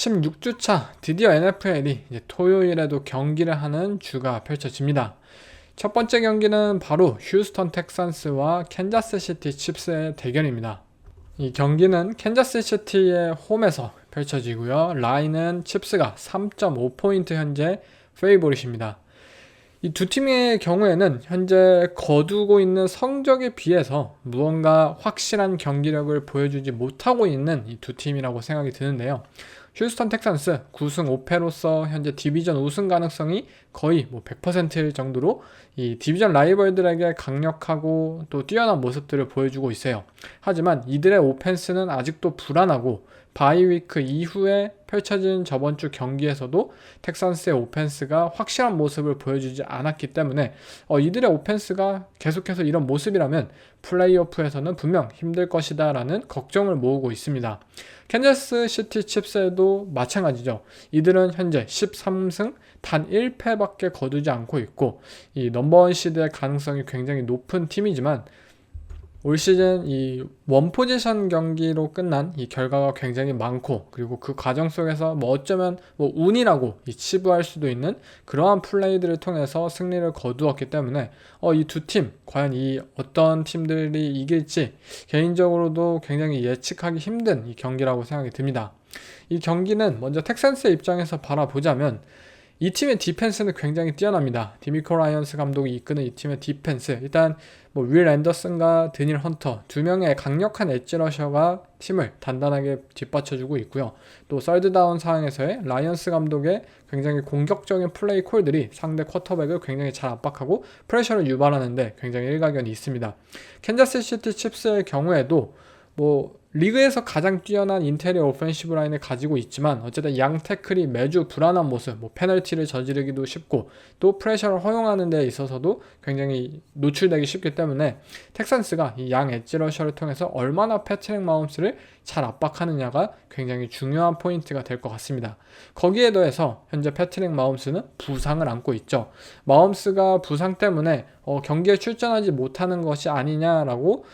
16주차 드디어 NFL이 이제 토요일에도 경기를 하는 주가 펼쳐집니다. 첫 번째 경기는 바로 휴스턴 텍산스와 캔자스 시티 칩스의 대결입니다. 이 경기는 캔자스 시티의 홈에서 펼쳐지고요. 라인은 칩스가 3.5포인트 현재 페이보릿입니다. 이 두 팀의 경우에는 현재 거두고 있는 성적에 비해서 무언가 확실한 경기력을 보여주지 못하고 있는 이 두 팀이라고 생각이 드는데요. 휴스턴 텍산스 9승 5패로서 현재 디비전 우승 가능성이 거의 100%일 정도로 이 디비전 라이벌들에게 강력하고 또 뛰어난 모습들을 보여주고 있어요. 하지만 이들의 오펜스는 아직도 불안하고 바이위크 이후에 펼쳐진 저번 주 경기에서도 텍산스의 오펜스가 확실한 모습을 보여주지 않았기 때문에 이들의 오펜스가 계속해서 이런 모습이라면 플레이오프에서는 분명 힘들 것이다 라는 걱정을 모으고 있습니다. 캔자스 시티 칩스에도 마찬가지죠. 이들은 현재 13승 단 1패밖에 거두지 않고 있고 이 넘버원 시드의 가능성이 굉장히 높은 팀이지만 올 시즌 이 원포지션 경기로 끝난 이 결과가 굉장히 많고, 그리고 그 과정 속에서 어쩌면 운이라고 치부할 수도 있는 그러한 플레이들을 통해서 승리를 거두었기 때문에 이 두 팀 과연 이 어떤 팀들이 이길지 개인적으로도 굉장히 예측하기 힘든 이 경기라고 생각이 듭니다. 이 경기는 먼저 텍산스의 입장에서 바라보자면 이 팀의 디펜스는 굉장히 뛰어납니다. 디미코 라이언스 감독이 이끄는 이 팀의 디펜스, 일단 윌 앤더슨과 드닐 헌터 두 명의 강력한 엣지 러셔가 팀을 단단하게 뒷받쳐주고 있고요. 또 서드다운 상황에서의 라이언스 감독의 굉장히 공격적인 플레이 콜들이 상대 쿼터백을 굉장히 잘 압박하고 프레셔를 유발하는데 굉장히 일가견이 있습니다. 캔자스 시티 칩스의 경우에도 리그에서 가장 뛰어난 인테리어 오펜시브 라인을 가지고 있지만 어쨌든 양 태클이 매주 불안한 모습, 페널티를 저지르기도 쉽고 또 프레셔를 허용하는 데 있어서도 굉장히 노출되기 쉽기 때문에 텍산스가 이 양 엣지 러셔를 통해서 얼마나 패트릭 마홈스를 잘 압박하느냐가 굉장히 중요한 포인트가 될 것 같습니다. 거기에 더해서 현재 패트릭 마홈스는 부상을 안고 있죠. 마홈스가 부상 때문에 경기에 출전하지 못하는 것이 아니냐라고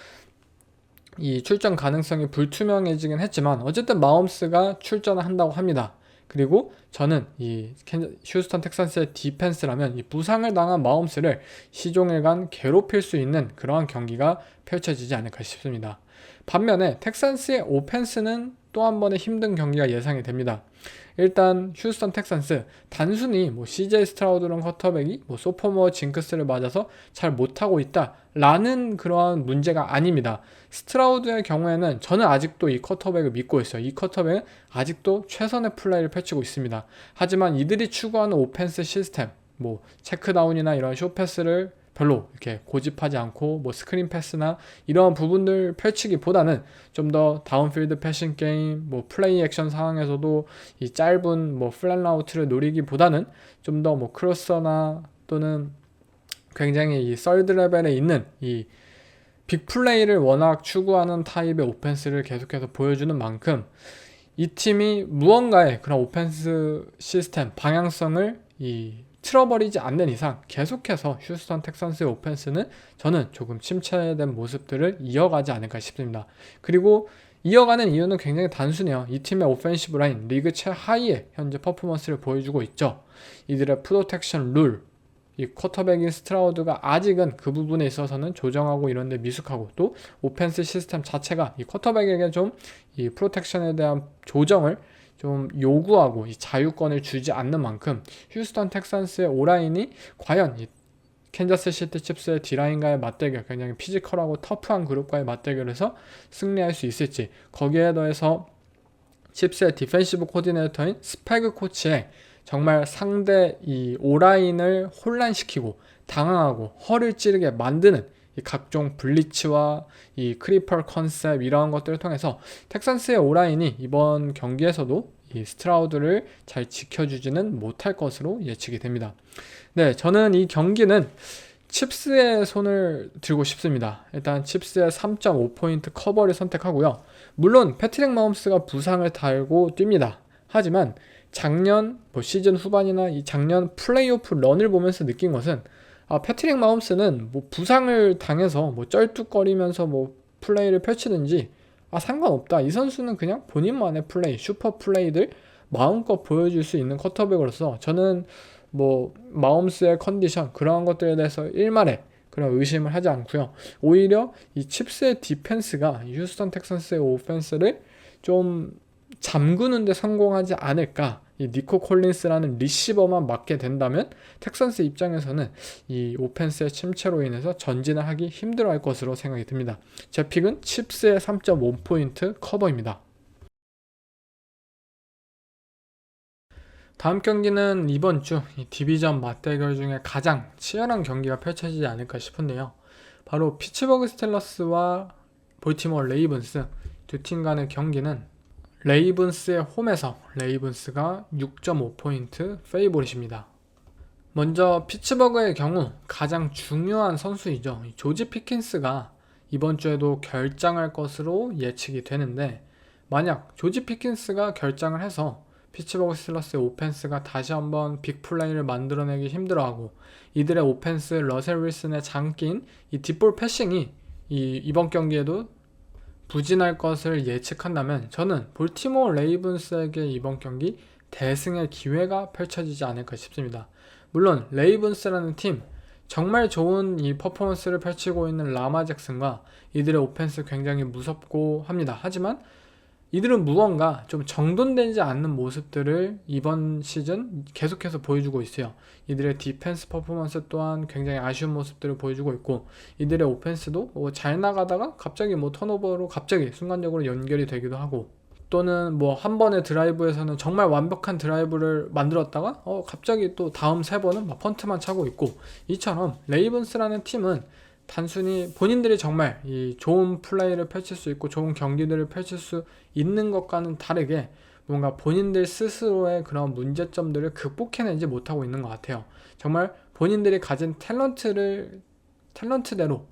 이 출전 가능성이 불투명해지긴 했지만 어쨌든 마홈스가 출전을 한다고 합니다. 그리고 저는 이 휴스턴 텍산스의 디펜스라면 이 부상을 당한 마홈스를 시종일관 괴롭힐 수 있는 그러한 경기가 펼쳐지지 않을까 싶습니다. 반면에 텍산스의 오펜스는 또 한 번의 힘든 경기가 예상이 됩니다. 일단 휴스턴 텍산스 단순히 CJ 스트라우드런 쿼터백이 소포머 징크스를 맞아서 잘 못하고 있다 라는 그러한 문제가 아닙니다. 스트라우드의 경우에는 저는 아직도 이 쿼터백을 믿고 있어요. 이 쿼터백은 아직도 최선의 플레이를 펼치고 있습니다. 하지만 이들이 추구하는 오펜스 시스템, 체크다운이나 이런 숏패스를 별로 이렇게 고집하지 않고 스크린 패스나 이런 부분들 펼치기보다는 좀 더 다운필드 패싱 게임, 플레이 액션 상황에서도 이 짧은 플랫 라우트를 노리기보다는 좀 더 크로서나 또는 굉장히 이 서드 레벨에 있는 이 빅플레이를 워낙 추구하는 타입의 오펜스를 계속해서 보여주는 만큼 이 팀이 무언가의 그런 오펜스 시스템 방향성을 틀어버리지 않는 이상 계속해서 휴스턴 텍산스의 오펜스는 저는 조금 침체된 모습들을 이어가지 않을까 싶습니다. 그리고 이어가는 이유는 굉장히 단순해요. 이 팀의 오펜시브 라인 리그 최하위의 현재 퍼포먼스를 보여주고 있죠. 이들의 프로텍션 룰, 이 쿼터백인 스트라우드가 아직은 그 부분에 있어서는 조정하고 이런 데 미숙하고, 또 오펜스 시스템 자체가 이 쿼터백에게 좀 이 프로텍션에 대한 조정을 좀 요구하고 이 자유권을 주지 않는 만큼 휴스턴 텍산스의 오라인이 과연 이 캔자스 시티 칩스의 D라인과의 맞대결, 굉장히 피지컬하고 터프한 그룹과의 맞대결에서 승리할 수 있을지, 거기에 더해서 칩스의 디펜시브 코디네이터인 스패그 코치의 정말 상대 이 오라인을 혼란시키고 당황하고 허를 찌르게 만드는 이 각종 블리츠와 이 크리퍼 컨셉 이러한 것들을 통해서 텍산스의 오라인이 이번 경기에서도 이 스트라우드를 잘 지켜주지는 못할 것으로 예측이 됩니다. 네, 저는 이 경기는 칩스의 손을 들고 싶습니다. 일단 칩스의 3.5포인트 커버를 선택하고요. 물론 패트릭 마홈스가 부상을 달고 뜁니다. 하지만 작년 시즌 후반이나 이 작년 플레이오프 런을 보면서 느낀 것은 패트릭 마홈스는 부상을 당해서 쩔뚝거리면서 플레이를 펼치든지 상관없다. 이 선수는 그냥 본인만의 플레이, 슈퍼 플레이들 마음껏 보여줄 수 있는 쿼터백으로서 저는 뭐 마홈스의 컨디션 그런 것들에 대해서 일말에 그런 의심을 하지 않고요. 오히려 이 칩스의 디펜스가 휴스턴 텍산스의 오펜스를 좀 잠그는 데 성공하지 않을까. 이 니코 콜린스라는 리시버만 맡게 된다면 텍산스 입장에서는 이 오펜스의 침체로 인해서 전진을 하기 힘들어할 것으로 생각이 듭니다. 제 픽은 칩스의 3.5포인트 커버입니다. 다음 경기는 이번 주 디비전 맞대결 중에 가장 치열한 경기가 펼쳐지지 않을까 싶은데요. 바로 피츠버그 스틸러스와 볼티모어 레이븐스 두 팀 간의 경기는 레이븐스의 홈에서 레이븐스가 6.5포인트 페이보릿입니다. 먼저 피츠버그의 경우 가장 중요한 선수이죠. 조지 피킨스가 이번 주에도 결장할 것으로 예측이 되는데, 만약 조지 피킨스가 결장을 해서 피츠버그 스틸러스의 오펜스가 다시 한번 빅플레이를 만들어내기 힘들어하고 이들의 오펜스 러셀 윌슨의 장기인 이 딥볼 패싱이 이번 경기에도 부진할 것을 예측한다면 저는 볼티모어 레이븐스에게 이번 경기 대승의 기회가 펼쳐지지 않을까 싶습니다. 물론 레이븐스라는 팀 정말 좋은 이 퍼포먼스를 펼치고 있는 라마 잭슨과 이들의 오펜스 굉장히 무섭고 합니다. 하지만 이들은 무언가 좀 정돈되지 않는 모습들을 이번 시즌 계속해서 보여주고 있어요. 이들의 디펜스 퍼포먼스 또한 굉장히 아쉬운 모습들을 보여주고 있고, 이들의 오펜스도 잘 나가다가 갑자기 턴오버로 갑자기 순간적으로 연결이 되기도 하고, 또는 한 번의 드라이브에서는 정말 완벽한 드라이브를 만들었다가 갑자기 또 다음 세 번은 펀트만 차고 있고, 이처럼 레이븐스라는 팀은 단순히 본인들이 정말 이 좋은 플레이를 펼칠 수 있고 좋은 경기들을 펼칠 수 있는 것과는 다르게 뭔가 본인들 스스로의 그런 문제점들을 극복해내지 못하고 있는 것 같아요. 정말 본인들이 가진 탤런트대로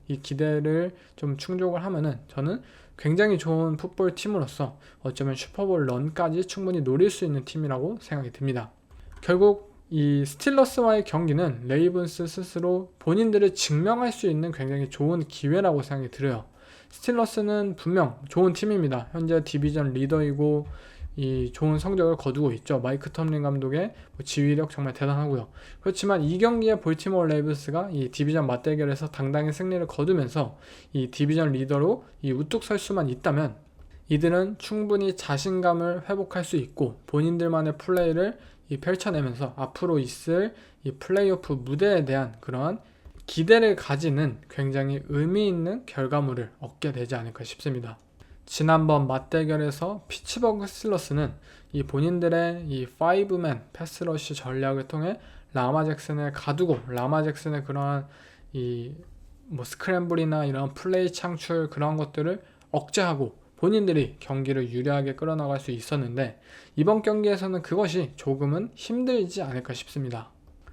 이 기대를 좀 충족을 하면은 저는 굉장히 좋은 풋볼 팀으로서 어쩌면 슈퍼볼 런까지 충분히 노릴 수 있는 팀이라고 생각이 듭니다. 결국 이 스틸러스와의 경기는 레이븐스 스스로 본인들을 증명할 수 있는 굉장히 좋은 기회라고 생각이 들어요. 스틸러스는 분명 좋은 팀입니다. 현재 디비전 리더이고 이 좋은 성적을 거두고 있죠. 마이크 텀린 감독의 지휘력 정말 대단하고요. 그렇지만 이 경기에 볼티모어 레이븐스가 이 디비전 맞대결에서 당당히 승리를 거두면서 이 디비전 리더로 이 우뚝 설 수만 있다면 이들은 충분히 자신감을 회복할 수 있고 본인들만의 플레이를 펼쳐내면서 앞으로 있을 이 플레이오프 무대에 대한 그러한 기대를 가지는 굉장히 의미 있는 결과물을 얻게 되지 않을까 싶습니다. 지난번 맞대결에서 피츠버그 스틸러스는 이 본인들의 이 5맨 패스러시 전략을 통해 라마 잭슨을 가두고 라마 잭슨의 그러한 스크램블이나 이런 플레이 창출 그런 것들을 억제하고 본인들이 경기를 유리하게 끌어나갈 수 있었는데, 이번 경기에서는 그것이 조금은 힘들지 않을까 싶습니다.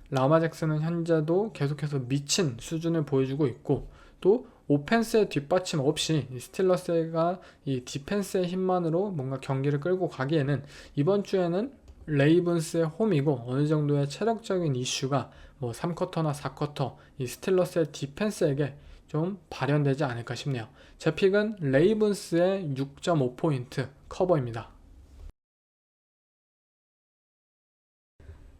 라마 잭슨은 현재도 계속해서 미친 수준을 보여주고 있고, 또 오펜스의 뒷받침 없이 스틸러스가 이 디펜스의 힘만으로 뭔가 경기를 끌고 가기에는 이번 주에는 레이븐스의 홈이고 어느 정도의 체력적인 이슈가 3쿼터나 4쿼터 이 스틸러스의 디펜스에게 좀 발현되지 않을까 싶네요. 제 픽은 레이븐스의 6.5포인트 커버입니다.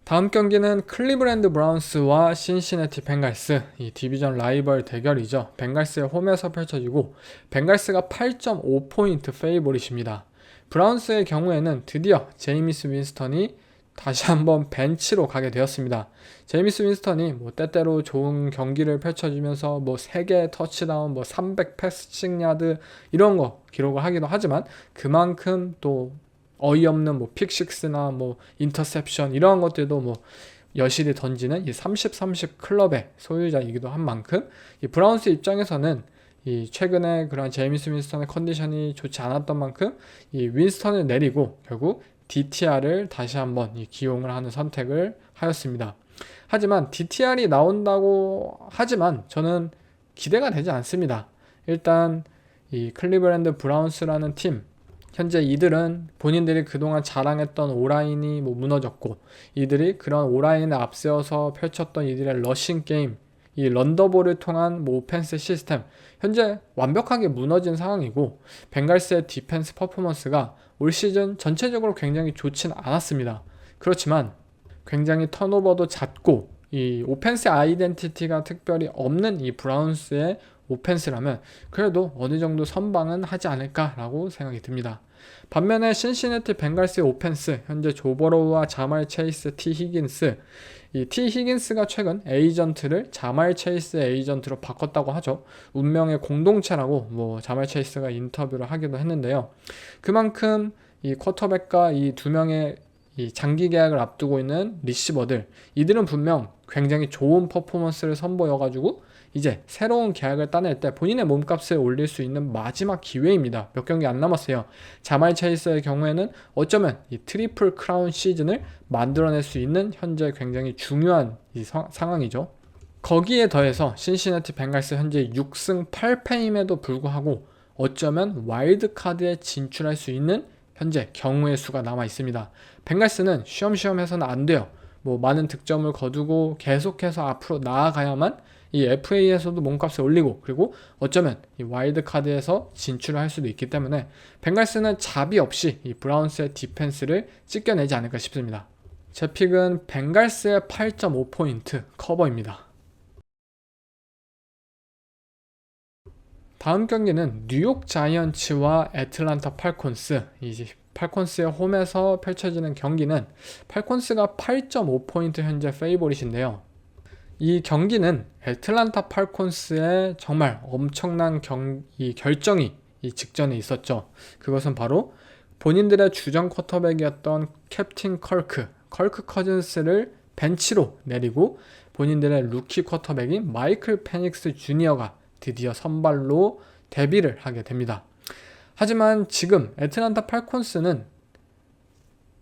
다음 경기는 클리브랜드 브라운스와 신시내티 벵갈스, 이 디비전 라이벌 대결이죠. 벵갈스의 홈에서 펼쳐지고 벵갈스가 8.5포인트 페이보릿입니다. 브라운스의 경우에는 드디어 제이미스 윈스턴이 다시 한번 벤치로 가게 되었습니다. 제이미스 윈스턴이 때때로 좋은 경기를 펼쳐주면서 3개의 터치다운, 300 패스팅 야드 이런 거 기록을 하기도 하지만 그만큼 또 어이없는 픽식스나 인터셉션 이런 것들도 여실히 던지는 이 30-30 클럽의 소유자이기도 한 만큼 이 브라운스 입장에서는 이 최근에 그런 제이미스 윈스턴의 컨디션이 좋지 않았던 만큼 이 윈스턴을 내리고 결국 DTR을 다시 한번 기용을 하는 선택을 하였습니다. 하지만 DTR이 나온다고 하지만 저는 기대가 되지 않습니다. 일단 이 클리브랜드 브라운스라는 팀, 현재 이들은 본인들이 그동안 자랑했던 오라인이 무너졌고 이들이 그런 오라인을 앞세워서 펼쳤던 이들의 러싱 게임 이 런더볼을 통한 뭐 오펜스 시스템 현재 완벽하게 무너진 상황이고 벵갈스의 디펜스 퍼포먼스가 올 시즌 전체적으로 굉장히 좋진 않았습니다. 그렇지만 굉장히 턴오버도 잦고 이 오펜스 아이덴티티가 특별히 없는 이 브라운스의 오펜스라면 그래도 어느 정도 선방은 하지 않을까라고 생각이 듭니다. 반면에 신시내티 벵갈스의 오펜스 현재 조 버로우와 자말 체이스, 티 히긴스 이 티 히긴스가 최근 에이전트를 자말 체이스의 에이전트로 바꿨다고 하죠. 운명의 공동체라고 뭐 자말 체이스가 인터뷰를 하기도 했는데요. 그만큼 이 쿼터백과 이 두 명의 이 장기 계약을 앞두고 있는 리시버들 이들은 분명 굉장히 좋은 퍼포먼스를 선보여가지고 이제 새로운 계약을 따낼 때 본인의 몸값을 올릴 수 있는 마지막 기회입니다. 몇 경기 안 남았어요. 자말 체이스의 경우에는 어쩌면 이 트리플 크라운 시즌을 만들어낼 수 있는 현재 굉장히 중요한 이 상황이죠. 거기에 더해서 신시내티 벵갈스 현재 6승 8패임에도 불구하고 어쩌면 와일드카드에 진출할 수 있는 현재 경우의 수가 남아 있습니다. 벵갈스는 쉬엄쉬엄 해서는 안 돼요. 뭐 많은 득점을 거두고 계속해서 앞으로 나아가야만 이 FA에서도 몸값을 올리고 그리고 어쩌면 이 와일드카드에서 진출을 할 수도 있기 때문에 벵갈스는 자비 없이 이 브라운스의 디펜스를 찢겨내지 않을까 싶습니다. 제 픽은 벵갈스의 8.5포인트 커버입니다. 다음 경기는 뉴욕 자이언츠와 애틀란타 팔콘스. 이제 팔콘스의 홈에서 펼쳐지는 경기는 팔콘스가 8.5포인트 현재 페이보릿인데요. 이 경기는 애틀란타 팔콘스의 정말 엄청난 이 결정이 이 직전에 있었죠. 그것은 바로 본인들의 주전 쿼터백이었던 캡틴 컬크 커즌스를 벤치로 내리고 본인들의 루키 쿼터백인 마이클 페닉스 주니어가 드디어 선발로 데뷔를 하게 됩니다. 하지만 지금 애틀란타 팔콘스는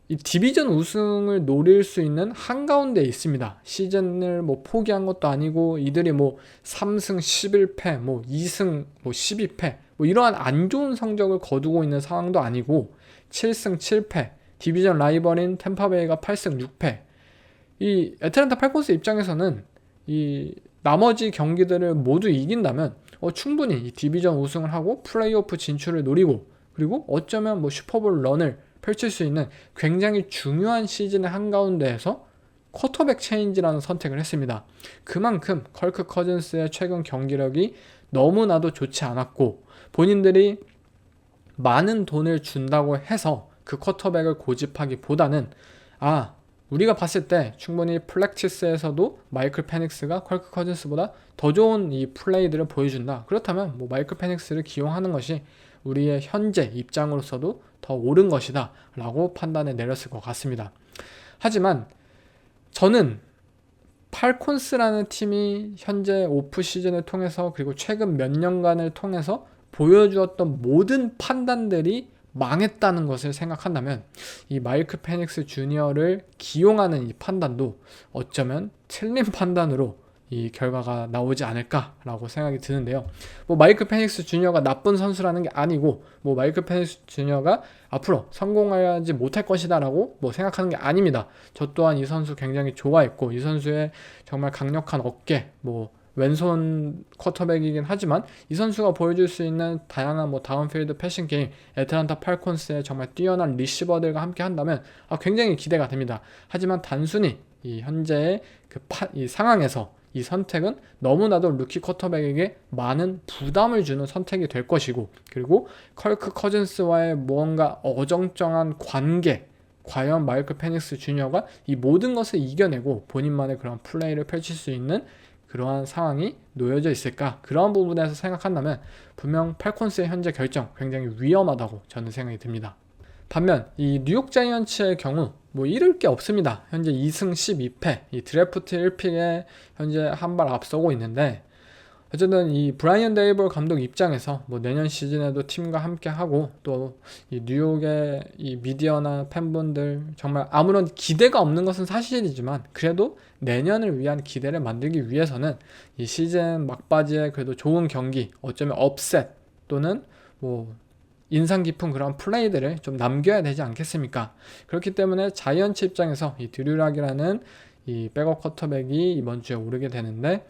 이 디비전 우승을 노릴 수 있는 한가운데에 있습니다. 시즌을 뭐 포기한 것도 아니고 이들이 뭐 3승 11패, 뭐 2승 뭐 12패 뭐 이러한 안 좋은 성적을 거두고 있는 상황도 아니고 7승 7패, 디비전 라이벌인 템파베이가 8승 6패. 이 애틀란타 팔콘스 입장에서는 이 나머지 경기들을 모두 이긴다면 충분히 이 디비전 우승을 하고 플레이오프 진출을 노리고 그리고 어쩌면 뭐 슈퍼볼 런을 펼칠 수 있는 굉장히 중요한 시즌의 한가운데에서 쿼터백 체인지라는 선택을 했습니다. 그만큼 컬크 커즌스의 최근 경기력이 너무나도 좋지 않았고 본인들이 많은 돈을 준다고 해서 그 쿼터백을 고집하기보다는 우리가 봤을 때 충분히 플렉티스에서도 마이클 페닉스가 컬크 커즌스보다 더 좋은 이 플레이들을 보여준다. 그렇다면 뭐 마이클 페닉스를 기용하는 것이 우리의 현재 입장으로서도 더 옳은 것이다 라고 판단에 내렸을 것 같습니다. 하지만 저는 팔콘스라는 팀이 현재 오프 시즌을 통해서 그리고 최근 몇 년간을 통해서 보여주었던 모든 판단들이 망했다는 것을 생각한다면 이 마이클 페닉스 주니어를 기용하는 이 판단도 어쩌면 틀린 판단으로 이 결과가 나오지 않을까라고 생각이 드는데요. 뭐 마이클 페닉스 주니어가 나쁜 선수라는 게 아니고 뭐 마이클 페닉스 주니어가 앞으로 성공하지 못할 것이다라고 뭐 생각하는 게 아닙니다. 저 또한 이 선수 굉장히 좋아했고 이 선수의 정말 강력한 어깨 뭐 왼손 쿼터백이긴 하지만 이 선수가 보여줄 수 있는 다양한 뭐 다운필드 패싱 게임, 애틀란타 팔콘스의 정말 뛰어난 리시버들과 함께 한다면 굉장히 기대가 됩니다. 하지만 단순히 이 현재의 이 상황에서 이 선택은 너무나도 루키 쿼터백에게 많은 부담을 주는 선택이 될 것이고 그리고 컬크 커즌스와의 무언가 어정쩡한 관계 과연 마이클 페닉스 주니어가 이 모든 것을 이겨내고 본인만의 그런 플레이를 펼칠 수 있는 그러한 상황이 놓여져 있을까? 그러한 부분에서 생각한다면 분명 팔콘스의 현재 결정 굉장히 위험하다고 저는 생각이 듭니다. 반면 이 뉴욕 자이언츠의 경우 뭐 잃을 게 없습니다. 현재 2승 12패 이 드래프트 1픽에 현재 한 발 앞서고 있는데 어쨌든 이 브라이언 데이볼 감독 입장에서 뭐 내년 시즌에도 팀과 함께 하고 또 이 뉴욕의 이 미디어나 팬분들 정말 아무런 기대가 없는 것은 사실이지만 그래도 내년을 위한 기대를 만들기 위해서는 이 시즌 막바지에 그래도 좋은 경기 어쩌면 업셋 또는 뭐 인상 깊은 그런 플레이들을 좀 남겨야 되지 않겠습니까? 그렇기 때문에 자이언츠 입장에서 이 드류락이라는 이 백업 쿼터백이 이번 주에 오르게 되는데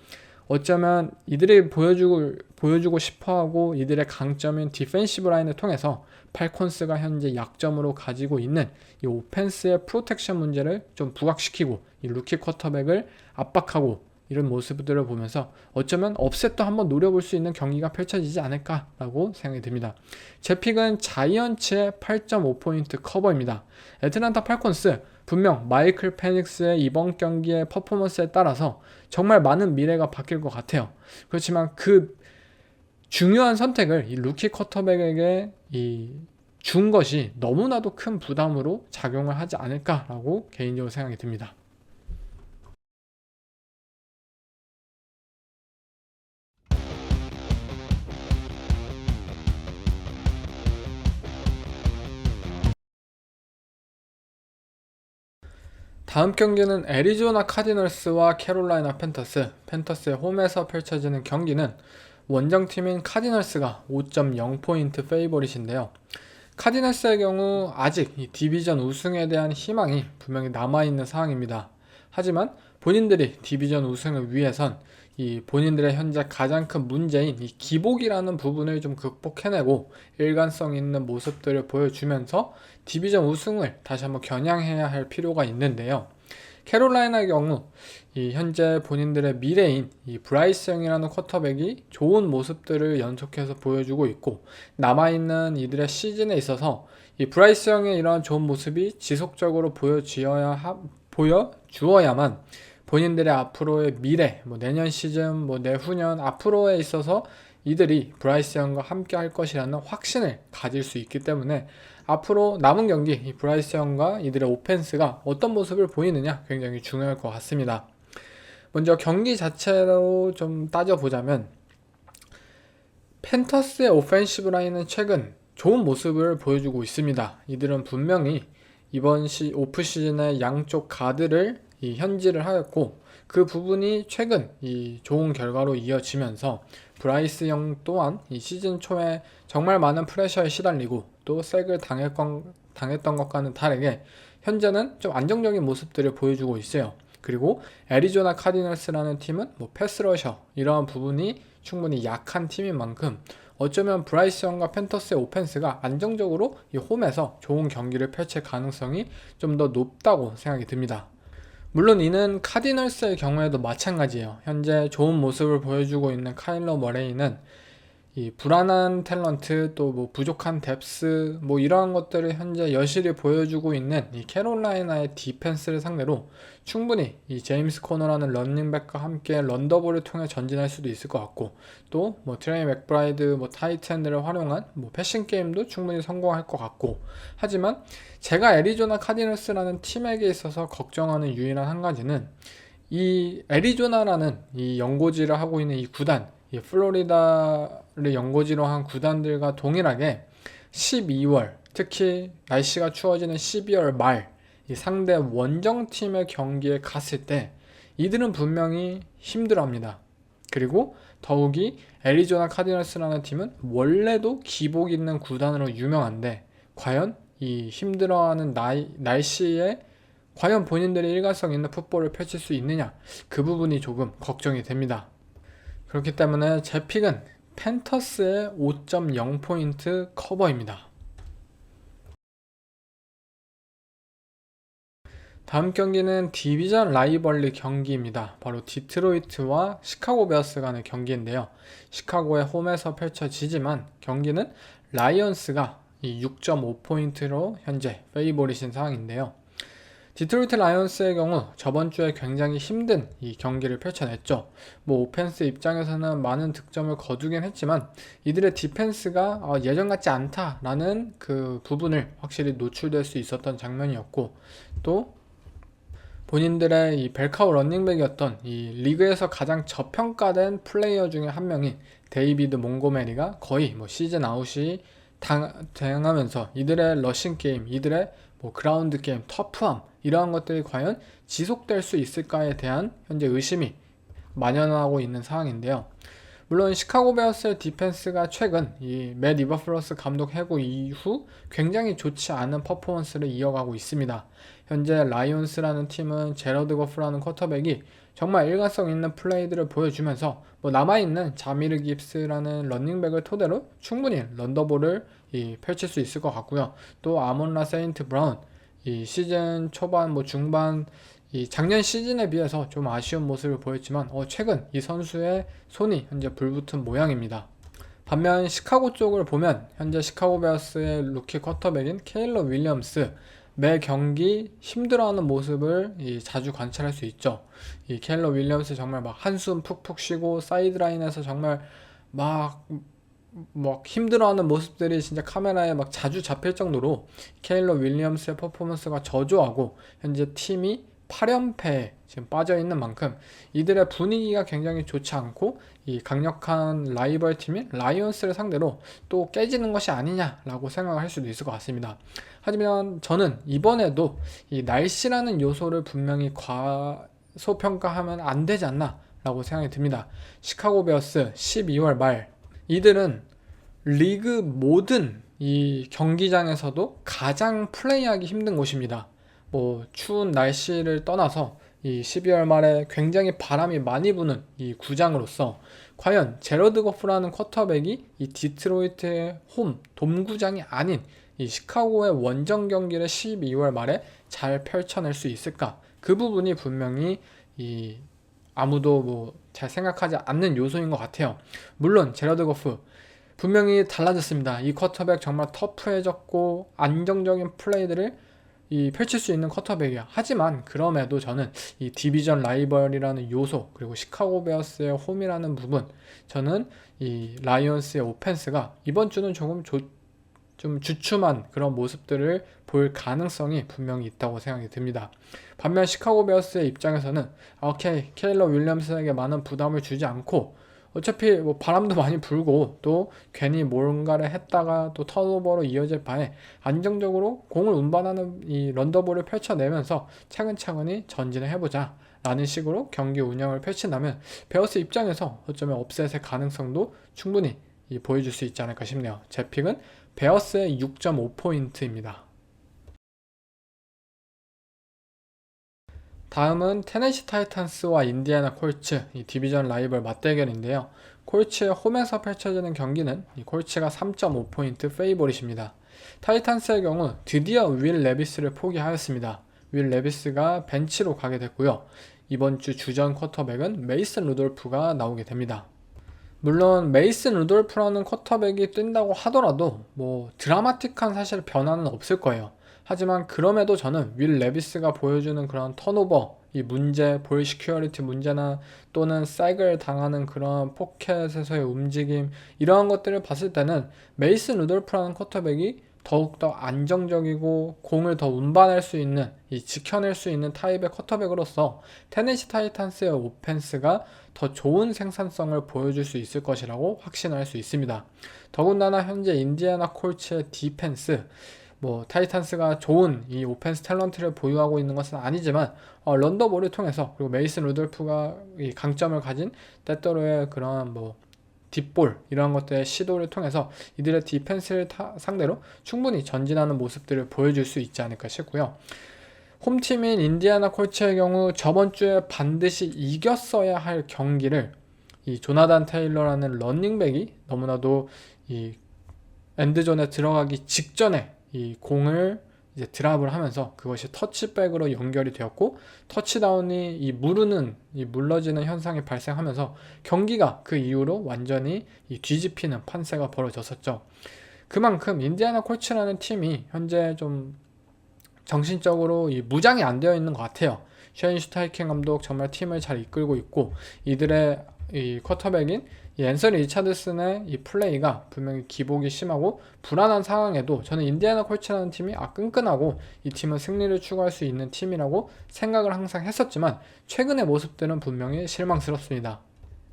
어쩌면 이들이 보여주고 싶어하고 이들의 강점인 디펜시브 라인을 통해서 팔콘스가 현재 약점으로 가지고 있는 이 오펜스의 프로텍션 문제를 좀 부각시키고 이 루키 쿼터백을 압박하고 이런 모습들을 보면서 어쩌면 업셋도 한번 노려볼 수 있는 경기가 펼쳐지지 않을까라고 생각이 듭니다. 제 픽은 자이언츠의 8.5포인트 커버입니다. 애틀랜타 팔콘스 분명 마이클 페닉스의 이번 경기의 퍼포먼스에 따라서 정말 많은 미래가 바뀔 것 같아요. 그렇지만 그 중요한 선택을 이 루키 쿼터백에게 준 것이 너무나도 큰 부담으로 작용을 하지 않을까라고 개인적으로 생각이 듭니다. 다음 경기는 애리조나 카디널스와 캐롤라이나 팬터스의 홈에서 펼쳐지는 경기는 원정팀인 카디널스가 5.0포인트 페이보릿인데요. 카디널스의 경우 아직 이 디비전 우승에 대한 희망이 분명히 남아있는 상황입니다. 하지만 본인들이 디비전 우승을 위해선 이 본인들의 현재 가장 큰 문제인 이 기복이라는 부분을 좀 극복해내고 일관성 있는 모습들을 보여주면서 디비전 우승을 다시 한번 겨냥해야 할 필요가 있는데요. 캐롤라이나의 경우 이 현재 본인들의 미래인 이 브라이스 형이라는 쿼터백이 좋은 모습들을 연속해서 보여주고 있고 남아있는 이들의 시즌에 있어서 이 브라이스 형의 이러한 좋은 모습이 지속적으로 보여주어야만 본인들의 앞으로의 미래, 뭐 내년 시즌, 뭐 내후년 앞으로에 있어서 이들이 브라이스 형과 함께 할 것이라는 확신을 가질 수 있기 때문에 앞으로 남은 경기 이 브라이스 형과 이들의 오펜스가 어떤 모습을 보이느냐 굉장히 중요할 것 같습니다. 먼저 경기 자체로 좀 따져보자면 팬터스의 오펜시브 라인은 최근 좋은 모습을 보여주고 있습니다. 이들은 분명히 이번 오프 시즌에 양쪽 가드를 현지를 하였고 그 부분이 최근 이 좋은 결과로 이어지면서 브라이스 형 또한 이 시즌 초에 정말 많은 프레셔에 시달리고 또 색을 당했던 것과는 다르게 현재는 좀 안정적인 모습들을 보여주고 있어요. 그리고 애리조나 카디널스라는 팀은 뭐 패스러셔 이러한 부분이 충분히 약한 팀인 만큼 어쩌면 브라이스 형과 팬터스의 오펜스가 안정적으로 이 홈에서 좋은 경기를 펼칠 가능성이 좀 더 높다고 생각이 듭니다. 물론 이는 카디널스의 경우에도 마찬가지예요. 현재 좋은 모습을 보여주고 있는 카일러 머레이는 이 불안한 탤런트 또 뭐 부족한 뎁스 뭐 이러한 것들을 현재 여실히 보여주고 있는 이 캐롤라이나의 디펜스를 상대로 충분히 이 제임스 코너라는 런닝백과 함께 런더볼을 통해 전진할 수도 있을 것 같고 또 뭐 트레이 맥브라이드 뭐 타이트엔드를 활용한 뭐 패싱 게임도 충분히 성공할 것 같고 하지만 제가 애리조나 카디널스라는 팀에게 있어서 걱정하는 유일한 한 가지는 이 애리조나라는 이 연고지를 하고 있는 이 구단 이 플로리다를 연고지로 한 구단들과 동일하게 12월 특히 날씨가 추워지는 12월 말 이 상대 원정팀의 경기에 갔을 때 이들은 분명히 힘들어합니다. 그리고 더욱이 애리조나 카디널스라는 팀은 원래도 기복 있는 구단으로 유명한데 과연 이 힘들어하는 날씨에 과연 본인들이 일관성 있는 풋볼을 펼칠 수 있느냐 그 부분이 조금 걱정이 됩니다. 그렇기 때문에 제 픽은 팬터스의 5.0포인트 커버입니다. 다음 경기는 디비전 라이벌리 경기입니다. 바로 디트로이트와 시카고 베어스 간의 경기인데요. 시카고의 홈에서 펼쳐지지만 경기는 라이언스가 이 6.5포인트로 현재 페이보릿인 상황인데요. 디트로이트 라이온스의 경우 저번 주에 굉장히 힘든 이 경기를 펼쳐냈죠. 뭐 오펜스 입장에서는 많은 득점을 거두긴 했지만 이들의 디펜스가 예전 같지 않다라는 그 부분을 확실히 노출될 수 있었던 장면이었고 또 본인들의 이 벨카우 런닝백이었던 이 리그에서 가장 저평가된 플레이어 중에 한 명인 데이비드 몽고메리가 거의 뭐 시즌 아웃이 당하면서 이들의 러싱 게임, 이들의 뭐 그라운드 게임, 터프함 이러한 것들이 과연 지속될 수 있을까에 대한 현재 의심이 만연하고 있는 상황인데요. 물론 시카고 베어스의 디펜스가 최근 이 맷 이버플러스 감독 해고 이후 굉장히 좋지 않은 퍼포먼스를 이어가고 있습니다. 현재 라이온스라는 팀은 제러드 거프라는 쿼터백이 정말 일관성 있는 플레이들을 보여주면서 뭐 남아있는 자미르 깁스라는 런닝백을 토대로 충분히 런더볼을 펼칠 수 있을 것 같고요. 또 아몬라 세인트 브라운 이 시즌 초반 뭐 중반 이 작년 시즌에 비해서 좀 아쉬운 모습을 보였지만 최근 이 선수의 손이 현재 불붙은 모양입니다. 반면 시카고 쪽을 보면 현재 시카고 베어스의 루키 쿼터백인 케일러 윌리엄스 매 경기 힘들어하는 모습을 자주 관찰할 수 있죠. 이 케일러 윌리엄스 정말 막 한숨 푹푹 쉬고 사이드라인에서 정말 막 힘들어하는 모습들이 진짜 카메라에 막 자주 잡힐 정도로 케일러 윌리엄스의 퍼포먼스가 저조하고 현재 팀이 8연패에 지금 빠져있는 만큼 이들의 분위기가 굉장히 좋지 않고 이 강력한 라이벌 팀인 라이온스를 상대로 또 깨지는 것이 아니냐라고 생각을 할 수도 있을 것 같습니다. 하지만 저는 이번에도 이 날씨라는 요소를 분명히 과소평가하면 안 되지 않나 라고 생각이 듭니다. 시카고 베어스 12월 말 이들은 리그 모든 이 경기장에서도 가장 플레이하기 힘든 곳입니다. 뭐 추운 날씨를 떠나서 이 12월 말에 굉장히 바람이 많이 부는 이 구장으로서 과연 제러드 거프라는 쿼터백이 이 디트로이트의 홈 돔구장이 아닌 이 시카고의 원정 경기를 12월 말에 잘 펼쳐낼 수 있을까? 그 부분이 분명히 이 아무도 뭐 잘 생각하지 않는 요소인 것 같아요. 물론 제러드 거프 분명히 달라졌습니다. 이 쿼터백 정말 터프해졌고 안정적인 플레이들을 펼칠 수 있는 쿼터백이야. 하지만 그럼에도 저는 이 디비전 라이벌이라는 요소 그리고 시카고 베어스의 홈이라는 부분 저는 이 라이온스의 오펜스가 이번 주는 조금 좀 주춤한 그런 모습들을 보일 가능성이 분명히 있다고 생각이 듭니다. 반면 시카고 베어스의 입장에서는 오케이 케일러 윌리엄스에게 많은 부담을 주지 않고 어차피 뭐 바람도 많이 불고 또 괜히 뭔가를 했다가 또 턴오버로 이어질 바에 안정적으로 공을 운반하는 이 런더볼을 펼쳐내면서 차근차근히 전진을 해보자 라는 식으로 경기 운영을 펼친다면 베어스 입장에서 어쩌면 업셋의 가능성도 충분히 보여줄 수 있지 않을까 싶네요. 제 픽은 베어스의 6.5포인트입니다. 다음은 테네시 타이탄스와 인디애나 콜츠 이 디비전 라이벌 맞대결인데요. 콜츠의 홈에서 펼쳐지는 경기는 이 콜츠가 3.5포인트 페이보릿입니다. 타이탄스의 경우 드디어 윌 레비스를 포기하였습니다. 윌 레비스가 벤치로 가게 됐고요. 이번 주 주전 쿼터백은 메이슨 루돌프가 나오게 됩니다. 물론 메이슨 루돌프라는 쿼터백이 뛴다고 하더라도 뭐 드라마틱한 사실 변화는 없을 거예요. 하지만 그럼에도 저는 윌 레비스가 보여주는 그런 턴오버, 이 문제, 볼 시큐어리티 문제나 또는 사이클 당하는 그런 포켓에서의 움직임 이러한 것들을 봤을 때는 메이슨 루돌프라는 쿼터백이 더욱더 안정적이고 공을 더 운반할 수 있는 지켜낼 수 있는 타입의 쿼터백으로서 테네시 타이탄스의 오펜스가 더 좋은 생산성을 보여줄 수 있을 것이라고 확신할 수 있습니다. 더군다나 현재 인디애나 콜츠의 디펜스 뭐 타이탄스가 좋은 이 오펜스 탤런트를 보유하고 있는 것은 아니지만 런더볼을 통해서 그리고 메이슨 루돌프가 이 강점을 가진 때때로의 그런 뭐 딥볼 이런 것들의 시도를 통해서 이들의 디펜스를 상대로 충분히 전진하는 모습들을 보여줄 수 있지 않을까 싶고요. 홈팀인 인디애나 콜츠의 경우 저번 주에 반드시 이겼어야 할 경기를 이 조나단 테일러라는 러닝백이 너무나도 이 엔드존에 들어가기 직전에 이 공을 이제 드랍을 하면서 그것이 터치백으로 연결이 되었고 터치다운이 물러지는 현상이 발생하면서 경기가 그 이후로 완전히 뒤집히는 판세가 벌어졌었죠. 그만큼 인디애나 콜츠라는 팀이 현재 좀 정신적으로 무장이 안 되어 있는 것 같아요. 셰인 슈타이켄 감독 정말 팀을 잘 이끌고 있고 이들의 이 쿼터백인 앤서니 리차드슨의 이 플레이가 분명히 기복이 심하고 불안한 상황에도 저는 인디애나 콜츠라는 팀이 끈끈하고 이 팀은 승리를 추구할 수 있는 팀이라고 생각을 항상 했었지만 최근의 모습들은 분명히 실망스럽습니다.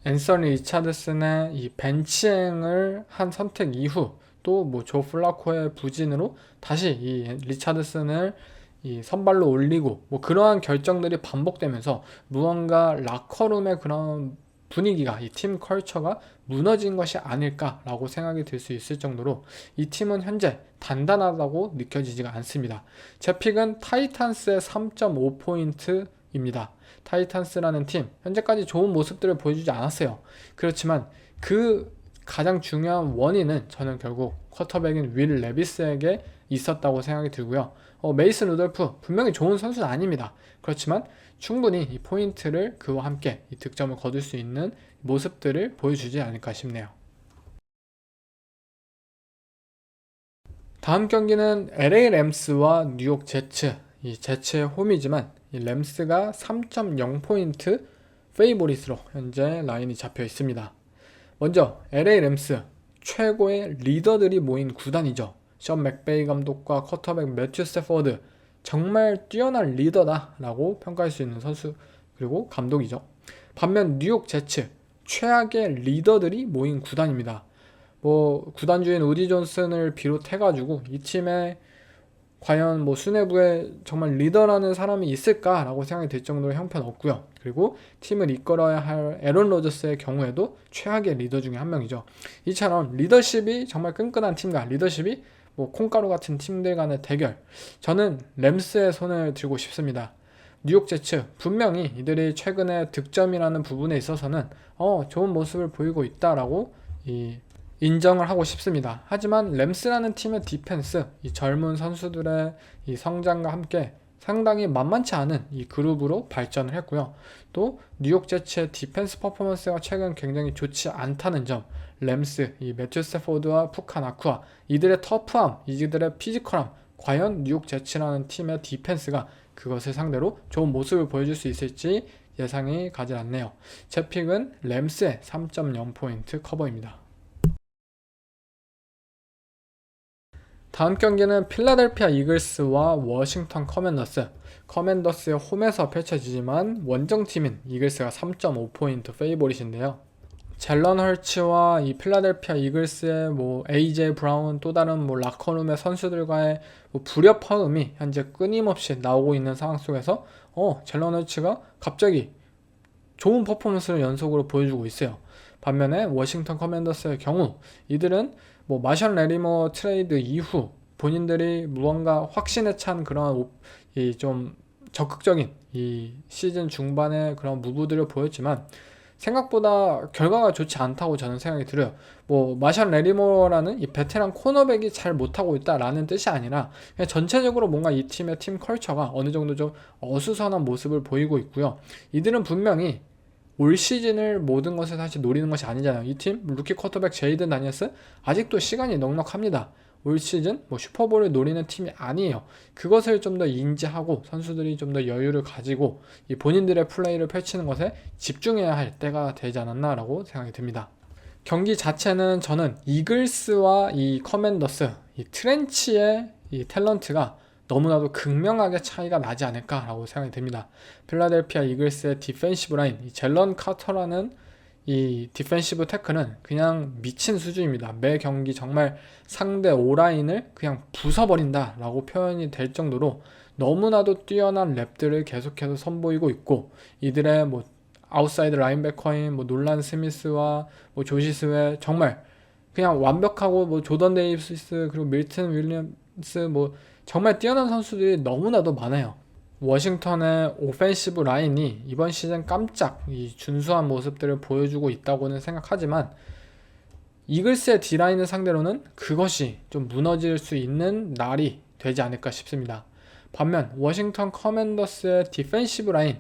앤서니 리차드슨의 이 벤치행을 한 선택 이후 또 뭐 조 플라코의 부진으로 다시 이 리차드슨을 이 선발로 올리고 뭐 그러한 결정들이 반복되면서 무언가 라커룸의 그런 분위기가 이 팀 컬처가 무너진 것이 아닐까라고 생각이 들 수 있을 정도로 이 팀은 현재 단단하다고 느껴지지가 않습니다. 제 픽은 타이탄스의 3.5포인트입니다. 타이탄스라는 팀 현재까지 좋은 모습들을 보여주지 않았어요. 그렇지만 그 가장 중요한 원인은 저는 결국 쿼터백인 윌 레비스에게 있었다고 생각이 들고요. 메이슨 루돌프 분명히 좋은 선수는 아닙니다. 그렇지만 충분히 이 포인트를 그와 함께 이 득점을 거둘 수 있는 모습들을 보여주지 않을까 싶네요. 다음 경기는 LA 램스와 뉴욕 제츠. 이 제츠의 홈이지만 이 램스가 3.0포인트 페이보릿으로 현재 라인이 잡혀 있습니다. 먼저 LA 램스 최고의 리더들이 모인 구단이죠. 션 맥베이 감독과 쿼터백 매튜 스태포드 정말 뛰어난 리더다 라고 평가할 수 있는 선수 그리고 감독이죠. 반면 뉴욕 제츠 최악의 리더들이 모인 구단입니다. 구단주인 우디 존슨을 비롯해가지고 이 팀에 과연 수뇌부에 정말 리더라는 사람이 있을까라고 생각이 들 정도로 형편없고요. 그리고 팀을 이끌어야 할 에런 로저스의 경우에도 최악의 리더 중에 한 명이죠. 이처럼 리더십이 정말 끈끈한 팀과 리더십이 콩가루 같은 팀들 간의 대결. 저는 램스의 손을 들고 싶습니다. 뉴욕 제츠 분명히 이들이 최근에 득점이라는 부분에 있어서는 좋은 모습을 보이고 있다라고 인정을 하고 싶습니다. 하지만 램스라는 팀의 디펜스, 이 젊은 선수들의 이 성장과 함께 상당히 만만치 않은 이 그룹으로 발전을 했고요. 또 뉴욕 제츠의 디펜스 퍼포먼스가 최근 굉장히 좋지 않다는 점, 램스, 이 매튜 스태포드와 푸카 나쿠아 이들의 터프함, 이들의 피지컬함, 과연 뉴욕 제츠라는 팀의 디펜스가 그것을 상대로 좋은 모습을 보여줄 수 있을지 예상이 가지 않네요. 제 픽은 램스의 3.0포인트 커버입니다. 다음 경기는 필라델피아 이글스와 워싱턴 커맨더스. 커맨더스의 홈에서 펼쳐지지만 원정팀인 이글스가 3.5포인트 페이보릿인데요. 젤런 헐츠와 이 필라델피아 이글스의 AJ 브라운 또 다른 라커룸의 선수들과의 불협 화음이 현재 끊임없이 나오고 있는 상황 속에서 젤런 헐츠가 갑자기 좋은 퍼포먼스를 연속으로 보여주고 있어요. 반면에 워싱턴 커맨더스의 경우 이들은 마션 레리머 트레이드 이후 본인들이 무언가 확신에 찬 그런 좀 적극적인 이 시즌 중반의 그런 무브들을 보였지만 생각보다 결과가 좋지 않다고 저는 생각이 들어요. 마션 레리머라는 이 베테랑 코너백이 잘 못하고 있다라는 뜻이 아니라 그냥 전체적으로 뭔가 이 팀의 팀 컬처가 어느 정도 좀 어수선한 모습을 보이고 있고요. 이들은 분명히 올 시즌을 모든 것을 사실 노리는 것이 아니잖아요. 이 팀 루키 쿼터백 제이든 다니엘스 아직도 시간이 넉넉합니다. 올 시즌 슈퍼볼을 노리는 팀이 아니에요. 그것을 좀 더 인지하고 선수들이 좀 더 여유를 가지고 이 본인들의 플레이를 펼치는 것에 집중해야 할 때가 되지 않았나라고 생각이 듭니다. 경기 자체는 저는 이글스와 이 커맨더스 이 트렌치의 이 탤런트가 너무나도 극명하게 차이가 나지 않을까라고 생각이 듭니다. 필라델피아 이글스의 디펜시브 라인, 이 젤런 카터라는 이 디펜시브 태클은 그냥 미친 수준입니다. 매 경기 정말 상대 오라인을 그냥 부숴버린다라고 표현이 될 정도로 너무나도 뛰어난 랩들을 계속해서 선보이고 있고 이들의 아웃사이드 라인베커인 놀란 스미스와 조시 스웨 정말 그냥 완벽하고 조던 데이비스 그리고 밀튼 윌리엄스 정말 뛰어난 선수들이 너무나도 많아요. 워싱턴의 오펜시브 라인이 이번 시즌 깜짝 이 준수한 모습들을 보여주고 있다고는 생각하지만 이글스의 D라인을 상대로는 그것이 좀 무너질 수 있는 날이 되지 않을까 싶습니다. 반면 워싱턴 커맨더스의 디펜시브 라인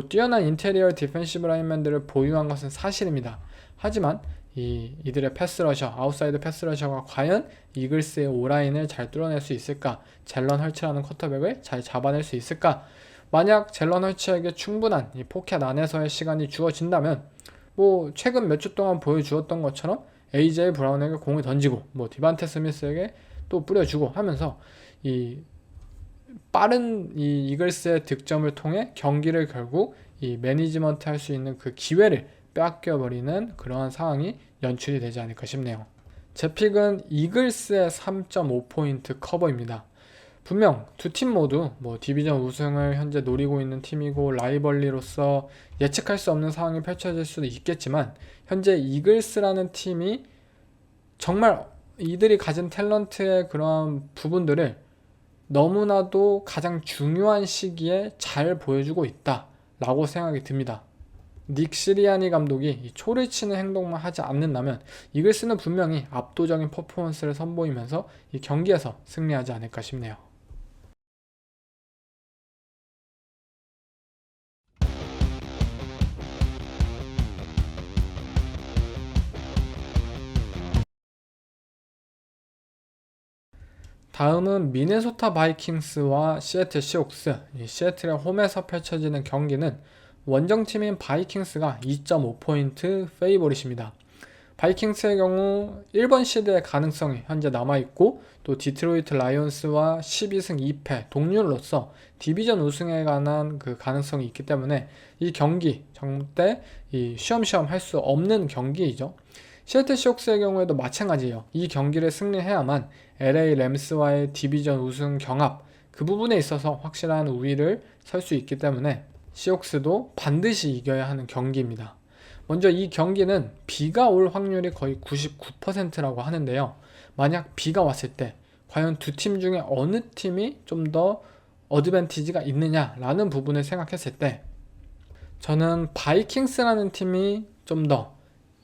뛰어난 인테리어 디펜시브 라인맨들을 보유한 것은 사실입니다. 하지만 이들의 패스러셔, 아웃사이드 패스러셔가 과연 이글스의 오라인을 잘 뚫어낼 수 있을까? 젤런 헐츠라는 쿼터백을 잘 잡아낼 수 있을까? 만약 젤런 헐츠에게 충분한 이 포켓 안에서의 시간이 주어진다면 최근 몇 주 동안 보여주었던 것처럼 AJ 브라운에게 공을 던지고 디반테 스미스에게 또 뿌려주고 하면서 이 빠른 이 이글스의 득점을 통해 경기를 결국 이 매니지먼트 할 수 있는 그 기회를 빼앗겨버리는 그러한 상황이 연출이 되지 않을까 싶네요. 제 픽은 이글스의 3.5포인트 커버입니다. 분명 두 팀 모두 디비전 우승을 현재 노리고 있는 팀이고 라이벌리로서 예측할 수 없는 상황이 펼쳐질 수도 있겠지만 현재 이글스라는 팀이 정말 이들이 가진 탤런트의 그런 부분들을 너무나도 가장 중요한 시기에 잘 보여주고 있다 라고 생각이 듭니다. 닉 시리아니 감독이 이 초를 치는 행동만 하지 않는다면 이글스는 분명히 압도적인 퍼포먼스를 선보이면서 이 경기에서 승리하지 않을까 싶네요. 다음은 미네소타 바이킹스와 시애틀 시옥스. 이 시애틀의 홈에서 펼쳐지는 경기는 원정팀인 바이킹스가 2.5포인트 페이보릿입니다. 바이킹스의 경우 1번 시드의 가능성이 현재 남아있고 또 디트로이트 라이온스와 12승 2패 동률로서 디비전 우승에 관한 그 가능성이 있기 때문에 이 경기 정때 이 쉬엄쉬엄 할 수 없는 경기이죠. 시애틀 시옥스의 경우에도 마찬가지예요. 이 경기를 승리해야만 LA 램스와의 디비전 우승 경합 그 부분에 있어서 확실한 우위를 설 수 있기 때문에 시옥스도 반드시 이겨야 하는 경기입니다. 먼저 이 경기는 비가 올 확률이 거의 99%라고 하는데요. 만약 비가 왔을 때 과연 두 팀 중에 어느 팀이 좀 더 어드밴티지가 있느냐라는 부분을 생각했을 때 저는 바이킹스라는 팀이 좀 더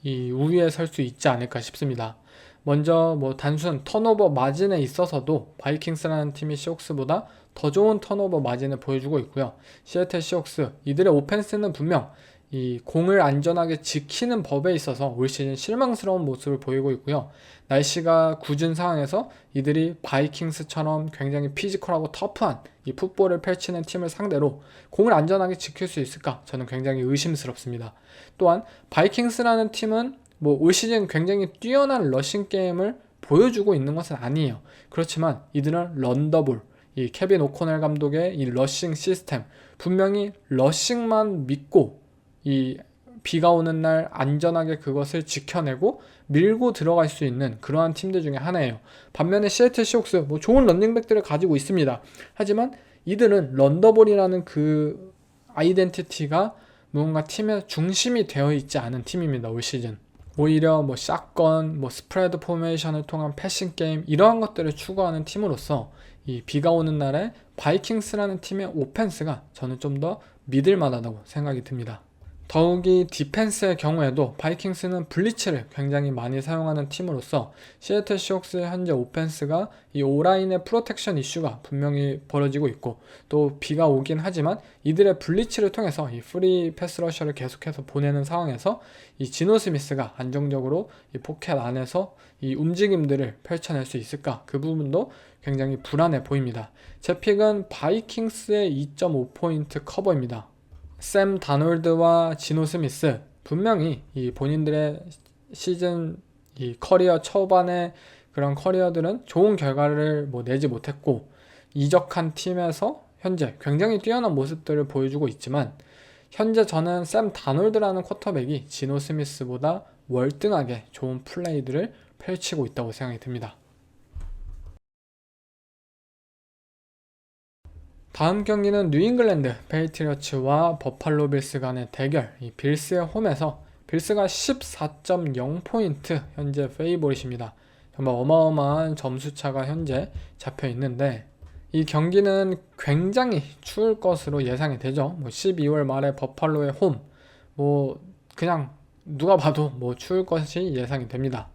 이 우위에 설 수 있지 않을까 싶습니다. 먼저 뭐 단순 턴오버 마진에 있어서도 바이킹스라는 팀이 시옥스보다 더 좋은 턴오버 마진을 보여주고 있고요. 시애틀 시옥스 이들의 오펜스는 분명 이 공을 안전하게 지키는 법에 있어서 올 시즌 실망스러운 모습을 보이고 있고요. 날씨가 궂은 상황에서 이들이 바이킹스처럼 굉장히 피지컬하고 터프한 이 풋볼을 펼치는 팀을 상대로 공을 안전하게 지킬 수 있을까? 저는 굉장히 의심스럽습니다. 또한 바이킹스라는 팀은 뭐 올 시즌 굉장히 뛰어난 러싱 게임을 보여주고 있는 것은 아니에요. 그렇지만 이들은 런더볼, 이 케빈 오코넬 감독의 이 러싱 시스템, 분명히 러싱만 믿고 이 비가 오는 날 안전하게 그것을 지켜내고 밀고 들어갈 수 있는 그러한 팀들 중에 하나예요. 반면에 시애틀 시옥스 뭐 좋은 런닝백들을 가지고 있습니다. 하지만 이들은 런더볼이라는 그 아이덴티티가 무언가 팀의 중심이 되어 있지 않은 팀입니다. 올 시즌. 오히려 뭐 샷건, 뭐 스프레드 포메이션을 통한 패싱 게임 이러한 것들을 추구하는 팀으로서 이 비가 오는 날에 바이킹스라는 팀의 오펜스가 저는 좀 더 믿을 만하다고 생각이 듭니다. 더욱이 디펜스의 경우에도 바이킹스는 블리츠를 굉장히 많이 사용하는 팀으로서 시애틀 시옥스의 현재 오펜스가 이 오라인의 프로텍션 이슈가 분명히 벌어지고 있고 또 비가 오긴 하지만 이들의 블리츠를 통해서 이 프리 패스러셔를 계속해서 보내는 상황에서 이 지노 스미스가 안정적으로 이 포켓 안에서 이 움직임들을 펼쳐낼 수 있을까? 그 부분도 굉장히 불안해 보입니다. 제 픽은 바이킹스의 2.5포인트 커버입니다. 샘 다놀드와 지노 스미스 분명히 이 본인들의 시즌 이 커리어 초반의 그런 커리어들은 좋은 결과를 뭐 내지 못했고 이적한 팀에서 현재 굉장히 뛰어난 모습들을 보여주고 있지만 현재 저는 샘 다놀드라는 쿼터백이 지노 스미스보다 월등하게 좋은 플레이들을 펼치고 있다고 생각이 듭니다. 다음 경기는 뉴잉글랜드 페이트리어츠와 버팔로 빌스 간의 대결. 이 빌스의 홈에서 빌스가 14.0포인트 현재 페이보릿입니다. 정말 어마어마한 점수차가 현재 잡혀 있는데 이 경기는 굉장히 추울 것으로 예상이 되죠. 뭐 12월 말에 버팔로의 홈, 뭐 그냥 누가 봐도 뭐 추울 것이 예상이 됩니다.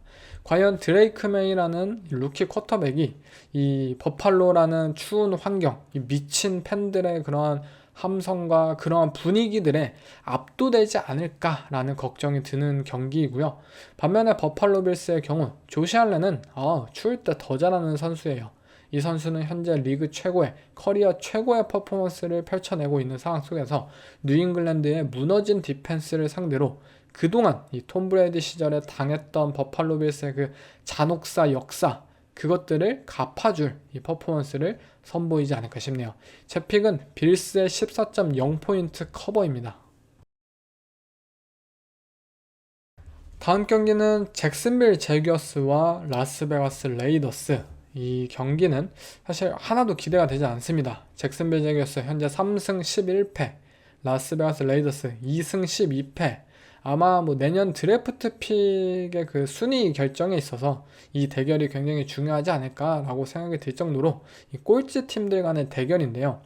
과연 드레이크 메이라는 루키 쿼터백이 이 버팔로라는 추운 환경, 이 미친 팬들의 그러한 함성과 그러한 분위기들에 압도되지 않을까라는 걱정이 드는 경기이고요. 반면에 버팔로 빌스의 경우 조시 알렌은 추울 때 더 잘하는 선수예요. 이 선수는 현재 리그 최고의 커리어 최고의 퍼포먼스를 펼쳐내고 있는 상황 속에서 뉴잉글랜드의 무너진 디펜스를 상대로 그동안 이 톰 브레이디 시절에 당했던 버팔로 빌스의 그 잔혹사 역사 그것들을 갚아줄 이 퍼포먼스를 선보이지 않을까 싶네요. 제 픽은 빌스의 14.0포인트 커버입니다. 다음 경기는 잭슨빌 제규어스와 라스베가스 레이더스. 이 경기는 사실 하나도 기대가 되지 않습니다. 잭슨빌 제규어스 현재 3승 11패, 라스베가스 레이더스 2승 12패. 아마 뭐 내년 드래프트 픽의 그 순위 결정에 있어서 이 대결이 굉장히 중요하지 않을까라고 생각이 들 정도로 이 꼴찌 팀들 간의 대결인데요.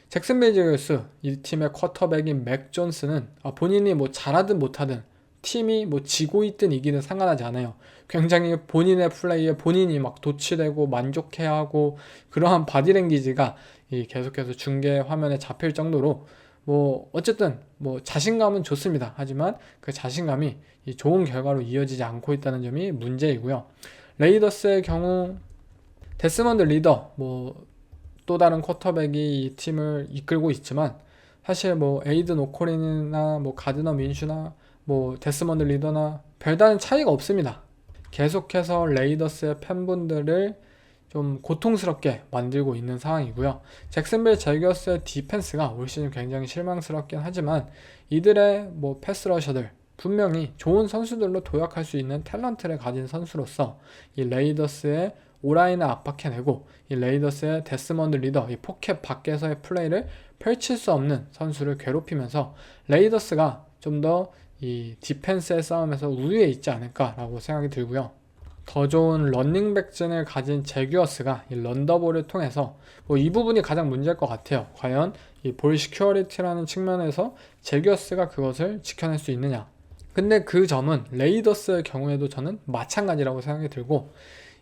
잭슨빌 제거스 이 팀의 쿼터백인 맥 존스는 본인이 뭐 잘하든 못하든 팀이 뭐 지고 있든 이기든 상관하지 않아요. 굉장히 본인의 플레이에 본인이 막 도취되고 만족해하고 그러한 바디랭귀지가 이 계속해서 중계 화면에 잡힐 정도로 뭐 어쨌든 뭐 자신감은 좋습니다. 하지만 그 자신감이 이 좋은 결과로 이어지지 않고 있다는 점이 문제이고요. 레이더스의 경우 데스먼드 리더 뭐 또 다른 쿼터백이 이 팀을 이끌고 있지만 사실 뭐 에이든 오코린이나 뭐 가드너 민슈나 뭐 데스먼드 리더나 별다른 차이가 없습니다. 계속해서 레이더스의 팬분들을 좀 고통스럽게 만들고 있는 상황이고요. 잭슨빌 제거스의 디펜스가 올 시즌 굉장히 실망스럽긴 하지만 이들의 뭐 패스러셔들 분명히 좋은 선수들로 도약할 수 있는 탤런트를 가진 선수로서 이 레이더스의 오라인을 압박해내고 이 레이더스의 데스먼드 리더 이 포켓 밖에서의 플레이를 펼칠 수 없는 선수를 괴롭히면서 레이더스가 좀 더 이 디펜스의 싸움에서 우위에 있지 않을까라고 생각이 들고요. 더 좋은 런닝백진을 가진 제규어스가 이 런더볼을 통해서 뭐 이 부분이 가장 문제일 것 같아요. 과연 이 볼 시큐어리티라는 측면에서 제규어스가 그것을 지켜낼 수 있느냐. 근데 그 점은 레이더스의 경우에도 저는 마찬가지라고 생각이 들고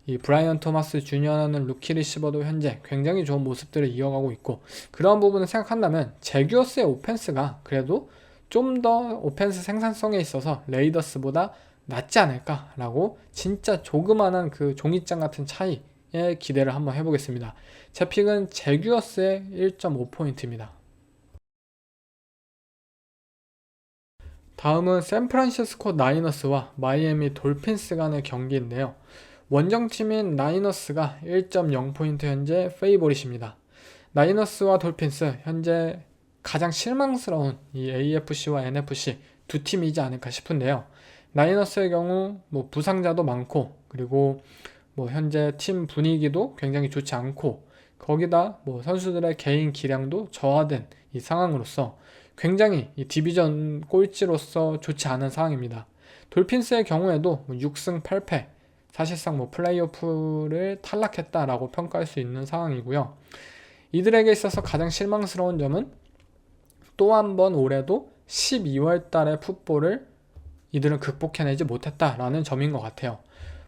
이 브라이언 토마스 주니어라는 루키 리시버도 현재 굉장히 좋은 모습들을 이어가고 있고 그런 부분을 생각한다면 제규어스의 오펜스가 그래도 좀 더 오펜스 생산성에 있어서 레이더스보다 낫지 않을까라고 진짜 조그만한 그 종이장 같은 차이에 기대를 한번 해보겠습니다. 제 픽은 제규어스의 1.5포인트입니다. 다음은 샌프란시스코 나이너스와 마이애미 돌핀스 간의 경기인데요. 원정팀인 나이너스가 1.0포인트 현재 페이보릿입니다. 나이너스와 돌핀스 현재 가장 실망스러운 이 AFC와 NFC 두 팀이지 않을까 싶은데요. 나이너스의 경우 뭐 부상자도 많고 그리고 뭐 현재 팀 분위기도 굉장히 좋지 않고 거기다 뭐 선수들의 개인 기량도 저하된 이 상황으로서 굉장히 이 디비전 꼴찌로서 좋지 않은 상황입니다. 돌핀스의 경우에도 6승 8패 사실상 뭐 플레이오프를 탈락했다라고 평가할 수 있는 상황이고요. 이들에게 있어서 가장 실망스러운 점은 또 한 번 올해도 12월 달의 풋볼을 이들은 극복해내지 못했다라는 점인 것 같아요.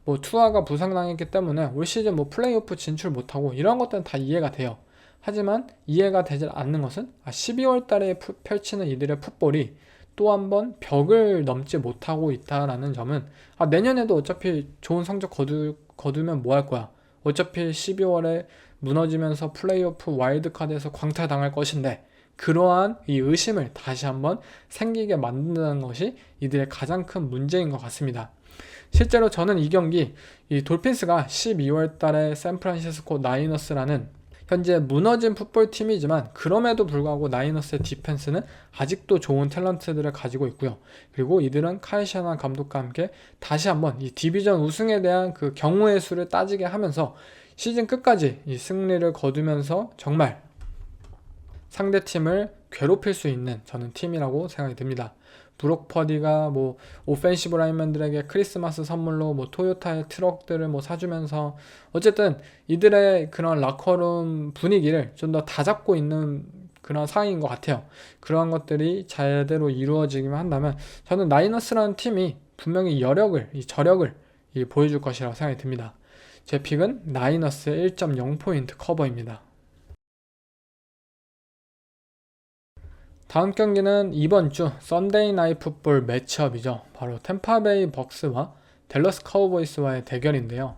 뭐 투아가 부상당했기 때문에 올 시즌 뭐 플레이오프 진출 못하고 이런 것들은 다 이해가 돼요. 하지만 이해가 되지 않는 것은 12월 달에 펼치는 이들의 풋볼이 또 한 번 벽을 넘지 못하고 있다라는 점은 내년에도 어차피 좋은 성적 거두면 뭐 할 거야. 어차피 12월에 무너지면서 플레이오프 와일드카드에서 광탈당할 것인데 그러한 이 의심을 다시 한번 생기게 만든다는 것이 이들의 가장 큰 문제인 것 같습니다. 실제로 저는 이 경기 이 돌핀스가 12월 달에 샌프란시스코 나이너스라는 현재 무너진 풋볼팀이지만 그럼에도 불구하고 나이너스의 디펜스는 아직도 좋은 탤런트들을 가지고 있고요. 그리고 이들은 카일 샤나한 감독과 함께 다시 한번 이 디비전 우승에 대한 그 경우의 수를 따지게 하면서 시즌 끝까지 이 승리를 거두면서 정말 상대팀을 괴롭힐 수 있는 저는 팀이라고 생각이 듭니다. 브록 퍼디가 뭐 오펜시브 라인맨들에게 크리스마스 선물로 뭐 토요타의 트럭들을 뭐 사주면서 어쨌든 이들의 그런 락커룸 분위기를 좀 더 다잡고 있는 그런 상황인 것 같아요. 그러한 것들이 제대로 이루어지기만 한다면 저는 나이너스라는 팀이 분명히 이 저력을 보여줄 것이라고 생각이 듭니다. 제 픽은 나이너스의 1.0포인트 커버입니다. 다음 경기는 이번 주 썬데이 나잇 풋볼 매치업이죠. 바로 템파베이 벅스와 댈러스 카우보이스와의 대결인데요.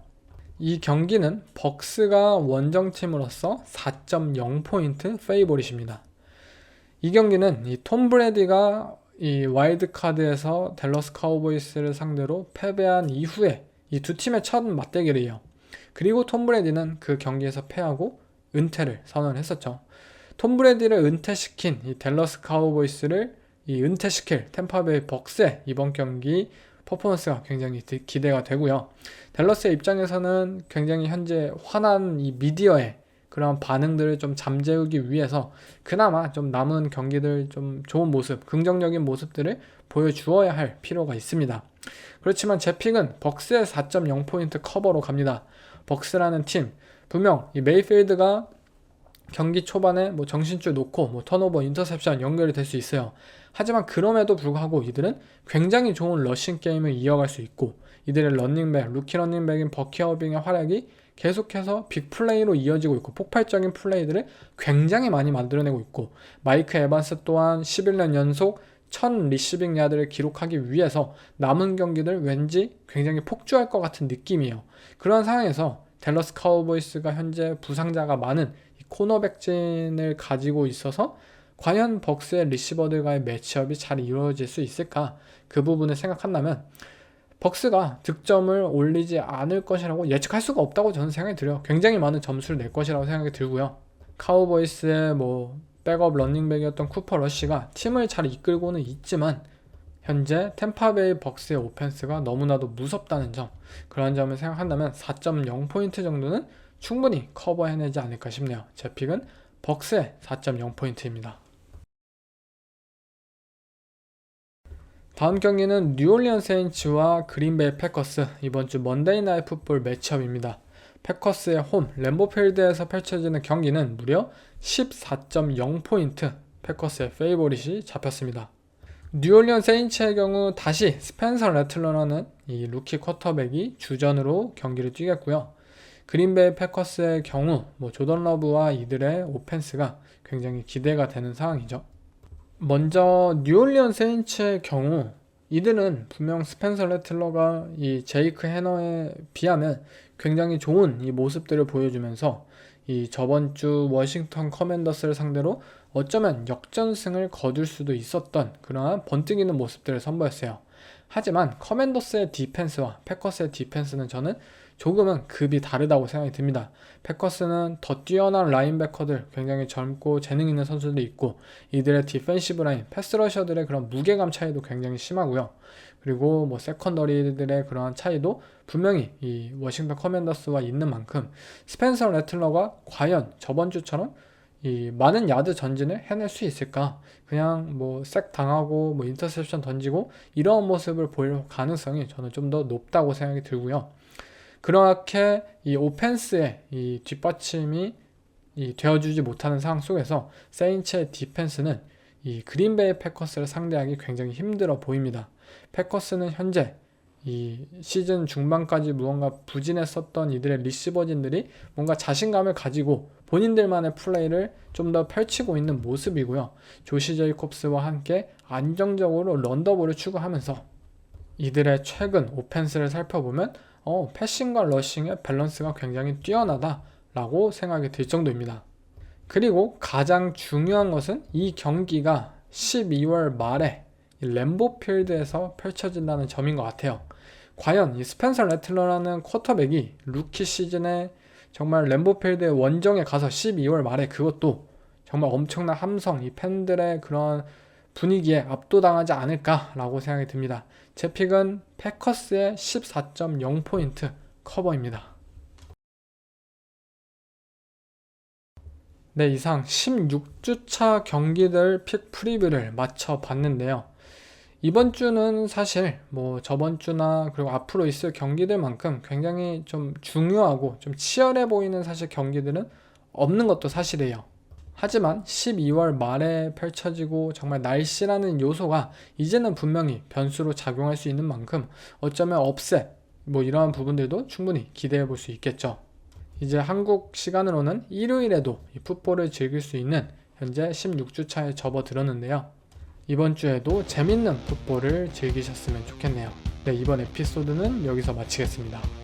이 경기는 벅스가 원정팀으로서 4.0포인트 페이보릿입니다. 이 경기는 이 톰 브래디가 이 와일드카드에서 댈러스 카우보이스를 상대로 패배한 이후에 이 두 팀의 첫 맞대결이에요. 그리고 톰 브래디는 그 경기에서 패하고 은퇴를 선언했었죠. 톰 브래디를 은퇴시킨 이 댈러스 카우보이스를 이 은퇴시킬 템파베이 벅스의 이번 경기 퍼포먼스가 굉장히 기대가 되고요. 댈러스의 입장에서는 굉장히 현재 화난 이 미디어의 그런 반응들을 좀 잠재우기 위해서 그나마 좀 남은 경기들 좀 좋은 모습, 긍정적인 모습들을 보여주어야 할 필요가 있습니다. 그렇지만 제 픽은 벅스의 4.0포인트 커버로 갑니다. 벅스라는 팀, 분명 이 메이필드가 경기 초반에 뭐 정신줄 놓고 뭐 턴오버, 인터셉션 연결이 될 수 있어요. 하지만 그럼에도 불구하고 이들은 굉장히 좋은 러싱 게임을 이어갈 수 있고, 이들의 러닝백, 루키 러닝백인 버키 어빙의 활약이 계속해서 빅플레이로 이어지고 있고, 폭발적인 플레이들을 굉장히 많이 만들어내고 있고, 마이크 에반스 또한 11년 연속 1000 리시빙 야드를 기록하기 위해서 남은 경기들 왠지 굉장히 폭주할 것 같은 느낌이에요. 그런 상황에서 댈러스 카우보이스가 현재 부상자가 많은 이 코너백진을 가지고 있어서 과연 벅스의 리시버들과의 매치업이 잘 이루어질 수 있을까? 그 부분을 생각한다면 벅스가 득점을 올리지 않을 것이라고 예측할 수가 없다고 저는 생각이 들어요. 굉장히 많은 점수를 낼 것이라고 생각이 들고요. 카우보이스의 백업 러닝백이었던 쿠퍼 러쉬가 팀을 잘 이끌고는 있지만 현재 템파베이 벅스의 오펜스가 너무나도 무섭다는 점, 그런 점을 생각한다면 4.0포인트 정도는 충분히 커버해내지 않을까 싶네요. 제 픽은 벅스의 4.0포인트입니다. 다음 경기는 뉴올리언 세인츠와 그린베이 패커스, 이번 주 먼데이 나잇 풋볼 매치업입니다. 패커스의 홈 램보필드에서 펼쳐지는 경기는 무려 14.0포인트 패커스의 페이보릿이 잡혔습니다. 뉴올리언 세인츠의 경우 다시 스펜서 래틀러라는 이 루키 쿼터백이 주전으로 경기를 뛰겠고요. 그린베이 패커스의 경우 조던 러브와 이들의 오펜스가 굉장히 기대가 되는 상황이죠. 먼저 뉴올리언 세인츠의 경우 이들은 분명 스펜서 래틀러가 이 제이크 해너에 비하면 굉장히 좋은 이 모습들을 보여주면서 이 저번 주 워싱턴 커맨더스를 상대로 어쩌면 역전승을 거둘 수도 있었던 그러한 번뜩이는 모습들을 선보였어요. 하지만 커맨더스의 디펜스와 패커스의 디펜스는 저는 조금은 급이 다르다고 생각이 듭니다. 패커스는 더 뛰어난 라인베커들, 굉장히 젊고 재능 있는 선수들이 있고, 이들의 디펜시브 라인, 패스러셔들의 그런 무게감 차이도 굉장히 심하고요. 그리고 세컨더리들의 그러한 차이도 분명히 이 워싱턴 커맨더스와 있는 만큼 스펜서 래틀러가 과연 저번 주처럼 이 많은 야드 전진을 해낼 수 있을까? 그냥 색 당하고 인터셉션 던지고 이런 모습을 보일 가능성이 저는 좀 더 높다고 생각이 들고요. 그렇게 이 오펜스의 이 뒷받침이 되어주지 못하는 상황 속에서 세인츠의 디펜스는 이 그린베이 패커스를 상대하기 굉장히 힘들어 보입니다. 패커스는 현재 이 시즌 중반까지 무언가 부진했었던 이들의 리시버진들이 뭔가 자신감을 가지고 본인들만의 플레이를 좀 더 펼치고 있는 모습이고요. 조시 제이콥스와 함께 안정적으로 런더볼을 추구하면서 이들의 최근 오펜스를 살펴보면 패싱과 러싱의 밸런스가 굉장히 뛰어나다라고 생각이 들 정도입니다. 그리고 가장 중요한 것은 이 경기가 12월 말에 램보필드에서 펼쳐진다는 점인 것 같아요. 과연 이 스펜서 래틀러라는 쿼터백이 루키 시즌에 정말 램보필드의 원정에 가서 12월 말에 그것도 정말 엄청난 함성, 이 팬들의 그런 분위기에 압도당하지 않을까라고 생각이 듭니다. 제 픽은 패커스의 14.0포인트 커버입니다. 네, 이상 16주차 경기들 픽 프리뷰를 마쳐봤는데요. 이번 주는 사실 저번 주나 그리고 앞으로 있을 경기들만큼 굉장히 좀 중요하고 좀 치열해 보이는 사실 경기들은 없는 것도 사실이에요. 하지만 12월 말에 펼쳐지고 정말 날씨라는 요소가 이제는 분명히 변수로 작용할 수 있는 만큼 어쩌면 업셋 이러한 부분들도 충분히 기대해 볼 수 있겠죠. 이제 한국 시간으로는 일요일에도 이 풋볼을 즐길 수 있는 현재 16주차에 접어들었는데요. 이번 주에도 재밌는 풋볼을 즐기셨으면 좋겠네요. 네, 이번 에피소드는 여기서 마치겠습니다.